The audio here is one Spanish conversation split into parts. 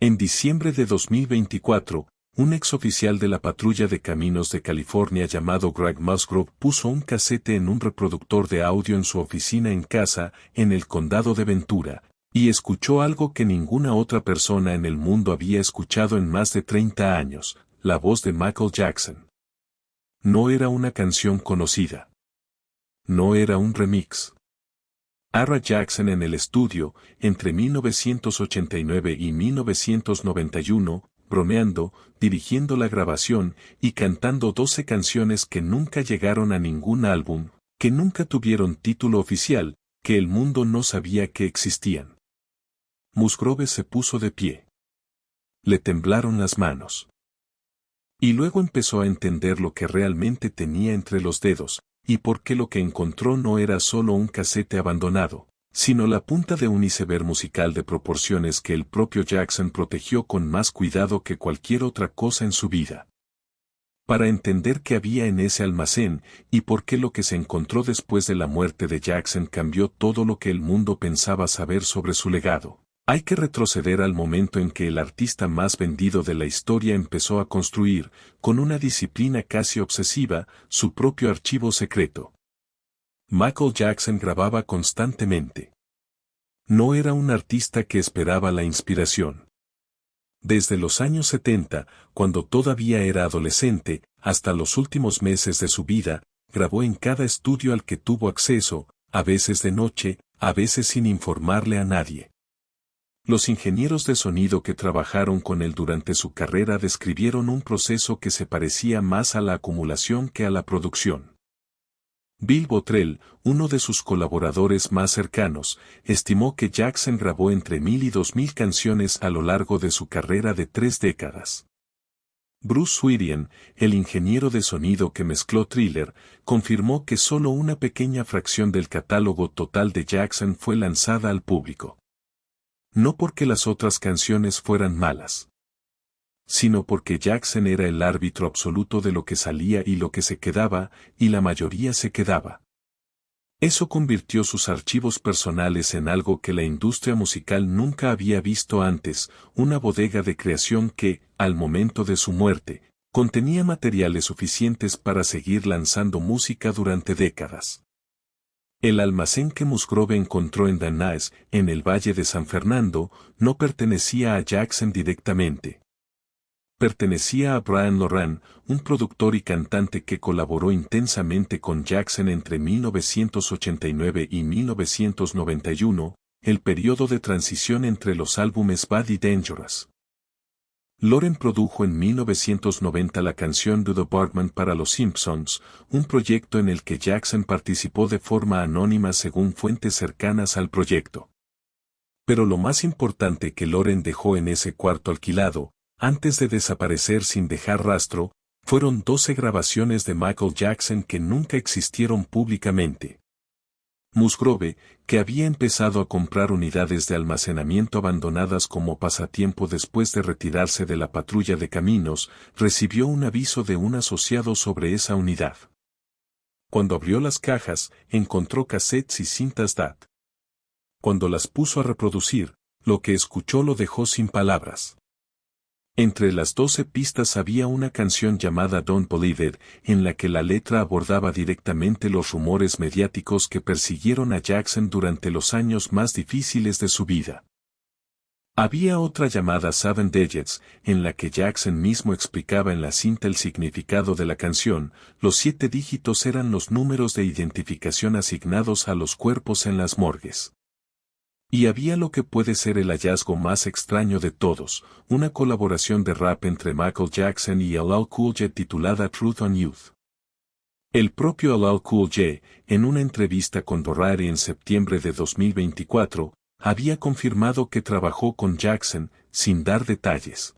En diciembre de 2024, un exoficial de la Patrulla de Caminos de California llamado Greg Musgrove puso un casete en un reproductor de audio en su oficina en casa, en el condado de Ventura, y escuchó algo que ninguna otra persona en el mundo había escuchado en más de 30 años, la voz de Michael Jackson. No era una canción conocida. No era un remix. Ara Jackson en el estudio, entre 1989 y 1991, bromeando, dirigiendo la grabación y cantando 12 canciones que nunca llegaron a ningún álbum, que nunca tuvieron título oficial, que el mundo no sabía que existían. Musgrove se puso de pie. Le temblaron las manos. Y luego empezó a entender lo que realmente tenía entre los dedos, y por qué lo que encontró no era solo un casete abandonado, sino la punta de un iceberg musical de proporciones que el propio Jackson protegió con más cuidado que cualquier otra cosa en su vida. Para entender qué había en ese almacén, y por qué lo que se encontró después de la muerte de Jackson cambió todo lo que el mundo pensaba saber sobre su legado, hay que retroceder al momento en que el artista más vendido de la historia empezó a construir, con una disciplina casi obsesiva, su propio archivo secreto. Michael Jackson grababa constantemente. No era un artista que esperaba la inspiración. Desde los años 70, cuando todavía era adolescente, hasta los últimos meses de su vida, grabó en cada estudio al que tuvo acceso, a veces de noche, a veces sin informarle a nadie. Los ingenieros de sonido que trabajaron con él durante su carrera describieron un proceso que se parecía más a la acumulación que a la producción. Bill Bottrell, uno de sus colaboradores más cercanos, estimó que Jackson grabó entre 1000 y 2000 canciones a lo largo de su carrera de 3 décadas. Bruce Swirian, el ingeniero de sonido que mezcló Thriller, confirmó que solo una pequeña fracción del catálogo total de Jackson fue lanzada al público. No porque las otras canciones fueran malas, sino porque Jackson era el árbitro absoluto de lo que salía y lo que se quedaba, y la mayoría se quedaba. Eso convirtió sus archivos personales en algo que la industria musical nunca había visto antes, una bodega de creación que, al momento de su muerte, contenía materiales suficientes para seguir lanzando música durante décadas. El almacén que Musgrove encontró en Danais, en el Valle de San Fernando, no pertenecía a Jackson directamente. Pertenecía a Brian Loran, un productor y cantante que colaboró intensamente con Jackson entre 1989 y 1991, el periodo de transición entre los álbumes Bad y Dangerous. Loren produjo en 1990 la canción Do the Bartman para Los Simpsons, un proyecto en el que Jackson participó de forma anónima según fuentes cercanas al proyecto. Pero lo más importante que Loren dejó en ese cuarto alquilado, antes de desaparecer sin dejar rastro, fueron 12 grabaciones de Michael Jackson que nunca existieron públicamente. Musgrove, que había empezado a comprar unidades de almacenamiento abandonadas como pasatiempo después de retirarse de la patrulla de caminos, recibió un aviso de un asociado sobre esa unidad. Cuando abrió las cajas, encontró cassettes y cintas DAT. Cuando las puso a reproducir, lo que escuchó lo dejó sin palabras. Entre las 12 pistas había una canción llamada Don't Believe It, en la que la letra abordaba directamente los rumores mediáticos que persiguieron a Jackson durante los años más difíciles de su vida. Había otra llamada Seven Digits, en la que Jackson mismo explicaba en la cinta el significado de la canción. Los 7 dígitos eran los números de identificación asignados a los cuerpos en las morgues. Y había lo que puede ser el hallazgo más extraño de todos, una colaboración de rap entre Michael Jackson y LL Cool J titulada Truth on Youth. El propio LL Cool J, en una entrevista con Variety en septiembre de 2024, había confirmado que trabajó con Jackson, sin dar detalles.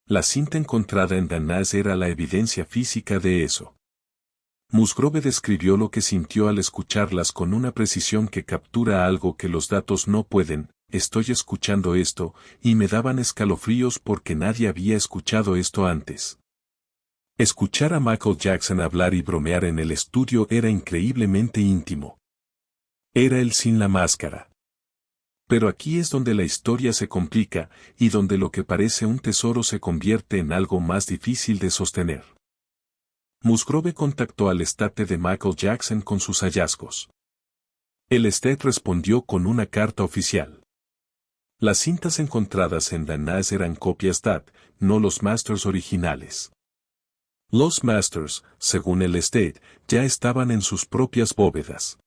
La cinta encontrada en Danais era la evidencia física de eso. Musgrove describió lo que sintió al escucharlas con una precisión que captura algo que los datos no pueden. Estoy escuchando esto, y me daban escalofríos porque nadie había escuchado esto antes. Escuchar a Michael Jackson hablar y bromear en el estudio era increíblemente íntimo. Era él sin la máscara. Pero aquí es donde la historia se complica, y donde lo que parece un tesoro se convierte en algo más difícil de sostener. Musgrove contactó al estate de Michael Jackson con sus hallazgos. El estate respondió con una carta oficial. Las cintas encontradas en The NAS eran copias DAT, no los masters originales. Los masters, según el estate, ya estaban en sus propias bóvedas.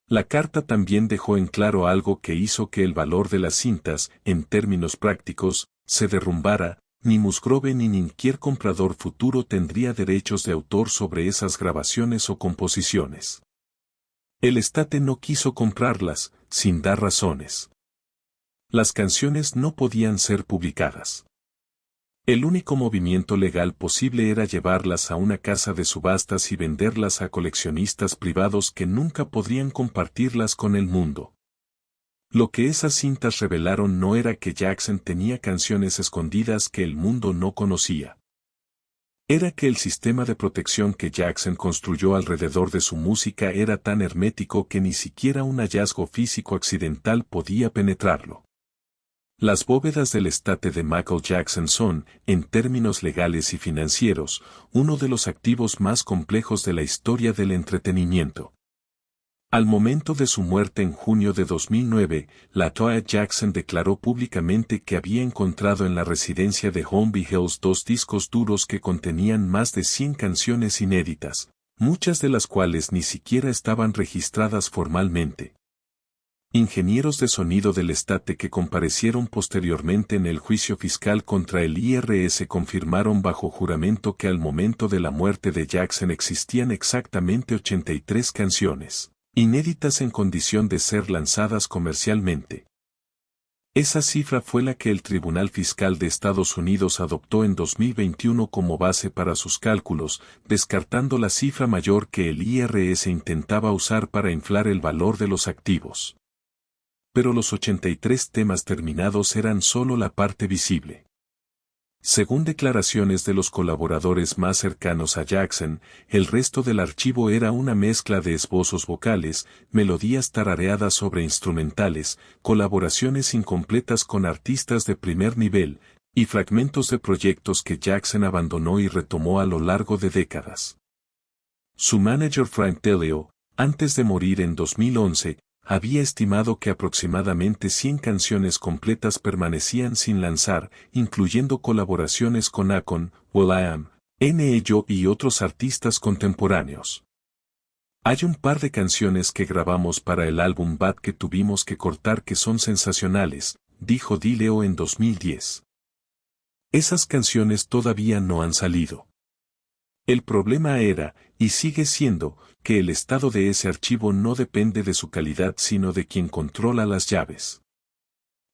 La carta también dejó en claro algo que hizo que el valor de las cintas, en términos prácticos, se derrumbara. Ni Musgrove ni cualquier comprador futuro tendría derechos de autor sobre esas grabaciones o composiciones. El estate no quiso comprarlas, sin dar razones. Las canciones no podían ser publicadas. El único movimiento legal posible era llevarlas a una casa de subastas y venderlas a coleccionistas privados que nunca podrían compartirlas con el mundo. Lo que esas cintas revelaron no era que Jackson tenía canciones escondidas que el mundo no conocía. Era que el sistema de protección que Jackson construyó alrededor de su música era tan hermético que ni siquiera un hallazgo físico accidental podía penetrarlo. Las bóvedas del estate de Michael Jackson son, en términos legales y financieros, uno de los activos más complejos de la historia del entretenimiento. Al momento de su muerte en junio de 2009, LaToya Jackson declaró públicamente que había encontrado en la residencia de Holmby Hills 2 discos duros que contenían más de 100 canciones inéditas, muchas de las cuales ni siquiera estaban registradas formalmente. Ingenieros de sonido del estate que comparecieron posteriormente en el juicio fiscal contra el IRS confirmaron bajo juramento que al momento de la muerte de Jackson existían exactamente 83 canciones inéditas en condición de ser lanzadas comercialmente. Esa cifra fue la que el Tribunal Fiscal de Estados Unidos adoptó en 2021 como base para sus cálculos, descartando la cifra mayor que el IRS intentaba usar para inflar el valor de los activos. Pero los 83 temas terminados eran solo la parte visible. Según declaraciones de los colaboradores más cercanos a Jackson, el resto del archivo era una mezcla de esbozos vocales, melodías tarareadas sobre instrumentales, colaboraciones incompletas con artistas de primer nivel, y fragmentos de proyectos que Jackson abandonó y retomó a lo largo de décadas. Su manager Frank Deleo, antes de morir en 2011, había estimado que aproximadamente 100 canciones completas permanecían sin lanzar, incluyendo colaboraciones con Akon, will.i.am, N.E.Yo y otros artistas contemporáneos. Hay un par de canciones que grabamos para el álbum Bad que tuvimos que cortar que son sensacionales, dijo Deleo en 2010. Esas canciones todavía no han salido. El problema era, y sigue siendo, que el estado de ese archivo no depende de su calidad sino de quien controla las llaves.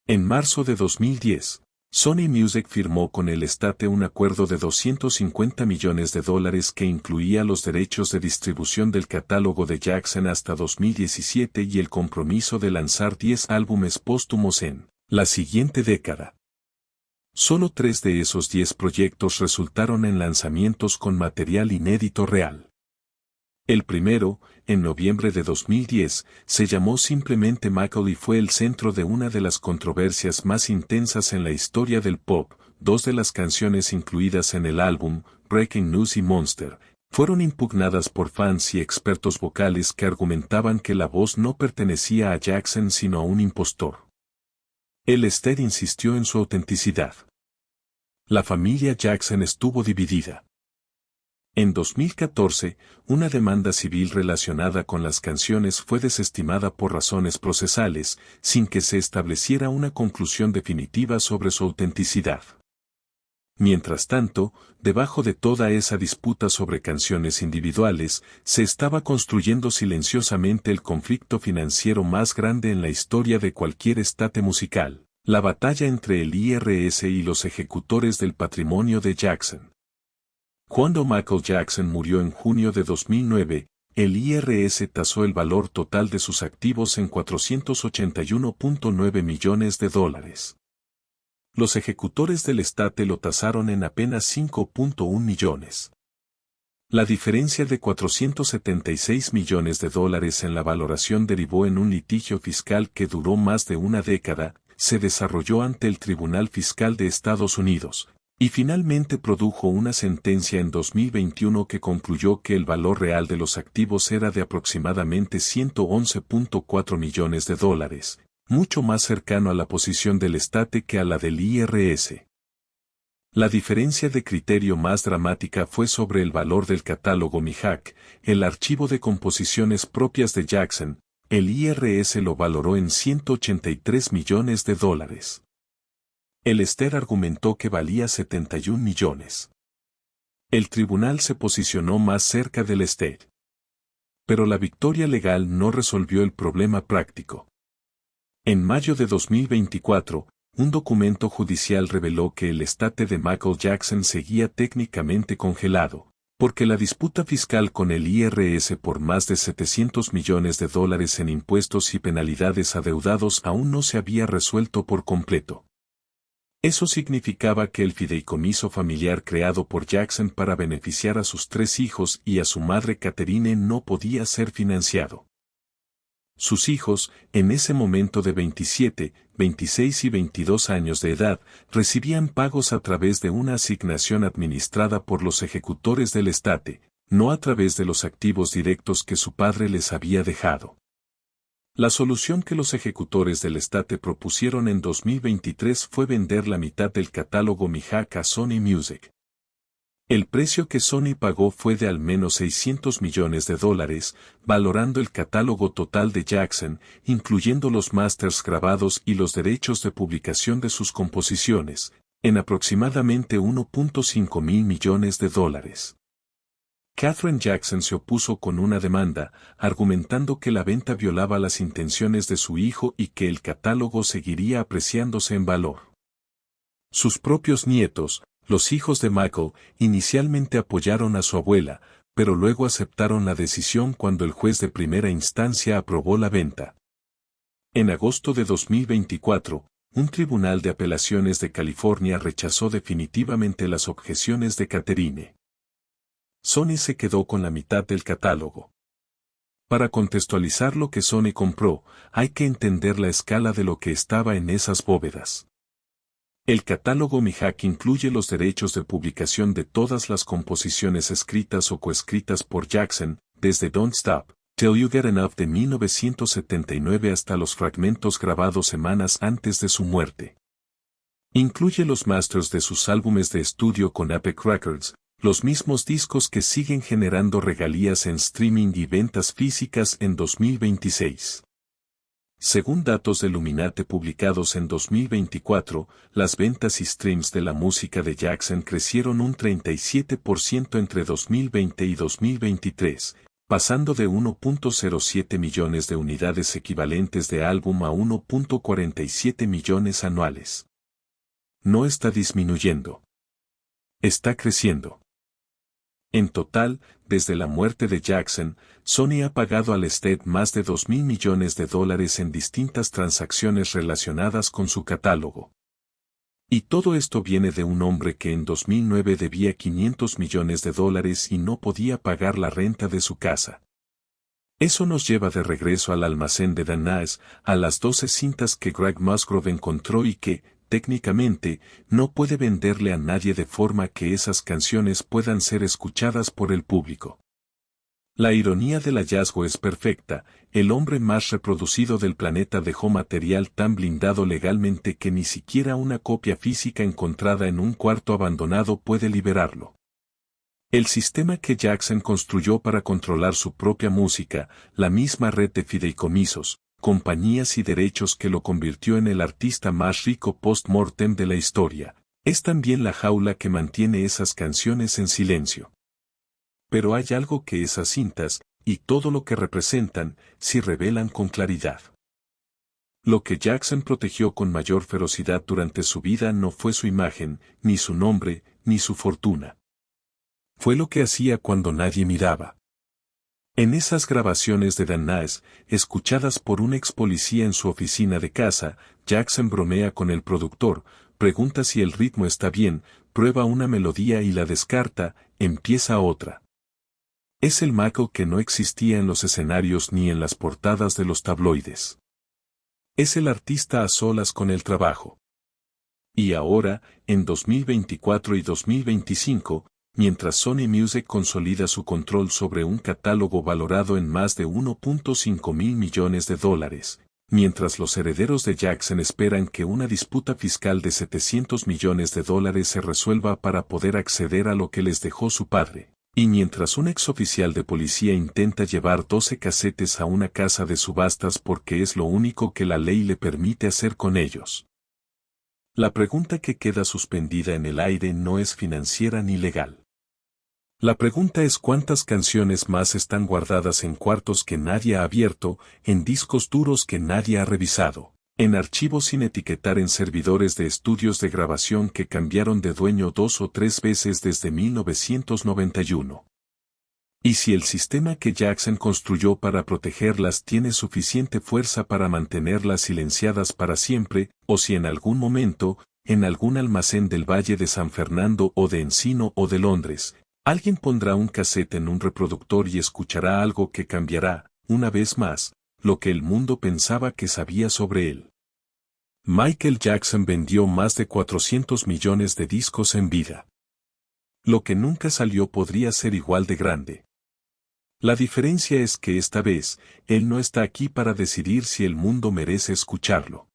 En marzo de 2010, Sony Music firmó con el estate un acuerdo de $250 millones que incluía los derechos de distribución del catálogo de Jackson hasta 2017 y el compromiso de lanzar 10 álbumes póstumos en la siguiente década. Solo 3 de esos 10 proyectos resultaron en lanzamientos con material inédito real. El primero, en noviembre de 2010, se llamó simplemente Michael y fue el centro de una de las controversias más intensas en la historia del pop. 2 de las canciones incluidas en el álbum, Breaking News y Monster, fueron impugnadas por fans y expertos vocales que argumentaban que la voz no pertenecía a Jackson sino a un impostor. El estate insistió en su autenticidad. La familia Jackson estuvo dividida. En 2014, una demanda civil relacionada con las canciones fue desestimada por razones procesales, sin que se estableciera una conclusión definitiva sobre su autenticidad. Mientras tanto, debajo de toda esa disputa sobre canciones individuales, se estaba construyendo silenciosamente el conflicto financiero más grande en la historia de cualquier estate musical, la batalla entre el IRS y los ejecutores del patrimonio de Jackson. Cuando Michael Jackson murió en junio de 2009, el IRS tasó el valor total de sus activos en $481.9 millones. Los ejecutores del estate lo tasaron en apenas $5.1 millones. La diferencia de 476 millones de dólares en la valoración derivó en un litigio fiscal que duró más de una década, se desarrolló ante el Tribunal Fiscal de Estados Unidos, y finalmente produjo una sentencia en 2021 que concluyó que el valor real de los activos era de aproximadamente 111.4 millones de dólares, mucho más cercano a la posición del estate que a la del IRS. La diferencia de criterio más dramática fue sobre el valor del catálogo MIHAC, el archivo de composiciones propias de Jackson. El IRS lo valoró en 183 millones de dólares. El Ester argumentó que valía 71 millones. El tribunal se posicionó más cerca del Ester. Pero la victoria legal no resolvió el problema práctico. En mayo de 2024, un documento judicial reveló que el estate de Michael Jackson seguía técnicamente congelado, porque la disputa fiscal con el IRS por más de 700 millones de dólares en impuestos y penalidades adeudados aún no se había resuelto por completo. Eso significaba que el fideicomiso familiar creado por Jackson para beneficiar a sus 3 hijos y a su madre Catherine no podía ser financiado. Sus hijos, en ese momento de 27, 26 y 22 años de edad, recibían pagos a través de una asignación administrada por los ejecutores del estate, no a través de los activos directos que su padre les había dejado. La solución que los ejecutores del estate propusieron en 2023 fue vender la mitad del catálogo MIHAC a Sony Music. El precio que Sony pagó fue de al menos 600 millones de dólares, valorando el catálogo total de Jackson, incluyendo los masters grabados y los derechos de publicación de sus composiciones, en aproximadamente 1.5 mil millones de dólares. Catherine Jackson se opuso con una demanda, argumentando que la venta violaba las intenciones de su hijo y que el catálogo seguiría apreciándose en valor. Sus propios nietos, los hijos de Michael, inicialmente apoyaron a su abuela, pero luego aceptaron la decisión cuando el juez de primera instancia aprobó la venta. En agosto de 2024, un tribunal de apelaciones de California rechazó definitivamente las objeciones de Catherine. Sony se quedó con la mitad del catálogo. Para contextualizar lo que Sony compró, hay que entender la escala de lo que estaba en esas bóvedas. El catálogo MIHAC incluye los derechos de publicación de todas las composiciones escritas o coescritas por Jackson, desde Don't Stop, Till You Get Enough de 1979 hasta los fragmentos grabados semanas antes de su muerte. Incluye los masters de sus álbumes de estudio con Epic Records, los mismos discos que siguen generando regalías en streaming y ventas físicas en 2026. Según datos de Illuminate publicados en 2024, las ventas y streams de la música de Jackson crecieron un 37% entre 2020 y 2023, pasando de 1.07 millones de unidades equivalentes de álbum a 1.47 millones anuales. No está disminuyendo. Está creciendo. En total, desde la muerte de Jackson, Sony ha pagado al estate más de 2.000 millones de dólares en distintas transacciones relacionadas con su catálogo. Y todo esto viene de un hombre que en 2009 debía 500 millones de dólares y no podía pagar la renta de su casa. Eso nos lleva de regreso al almacén de Dan Naes, a las 12 cintas que Greg Musgrove encontró y que, técnicamente, no puede venderle a nadie de forma que esas canciones puedan ser escuchadas por el público. La ironía del hallazgo es perfecta, el hombre más reproducido del planeta dejó material tan blindado legalmente que ni siquiera una copia física encontrada en un cuarto abandonado puede liberarlo. El sistema que Jackson construyó para controlar su propia música, la misma red de fideicomisos, compañías y derechos que lo convirtió en el artista más rico post-mortem de la historia, es también la jaula que mantiene esas canciones en silencio. Pero hay algo que esas cintas, y todo lo que representan, sí revelan con claridad. Lo que Jackson protegió con mayor ferocidad durante su vida no fue su imagen, ni su nombre, ni su fortuna. Fue lo que hacía cuando nadie miraba. En esas grabaciones de Dan Naes, escuchadas por un ex policía en su oficina de casa, Jackson bromea con el productor, pregunta si el ritmo está bien, prueba una melodía y la descarta, empieza otra. Es el Michael que no existía en los escenarios ni en las portadas de los tabloides. Es el artista a solas con el trabajo. Y ahora, en 2024 y 2025, mientras Sony Music consolida su control sobre un catálogo valorado en más de 1.5 mil millones de dólares, mientras los herederos de Jackson esperan que una disputa fiscal de 700 millones de dólares se resuelva para poder acceder a lo que les dejó su padre, y mientras un exoficial de policía intenta llevar 12 casetes a una casa de subastas porque es lo único que la ley le permite hacer con ellos. La pregunta que queda suspendida en el aire no es financiera ni legal. La pregunta es cuántas canciones más están guardadas en cuartos que nadie ha abierto, en discos duros que nadie ha revisado, en archivos sin etiquetar en servidores de estudios de grabación que cambiaron de dueño 2 o 3 veces desde 1991. Y si el sistema que Jackson construyó para protegerlas tiene suficiente fuerza para mantenerlas silenciadas para siempre, o si en algún momento, en algún almacén del Valle de San Fernando o de Encino o de Londres, alguien pondrá un casete en un reproductor y escuchará algo que cambiará, una vez más, lo que el mundo pensaba que sabía sobre él. Michael Jackson vendió más de 400 millones de discos en vida. Lo que nunca salió podría ser igual de grande. La diferencia es que esta vez, él no está aquí para decidir si el mundo merece escucharlo.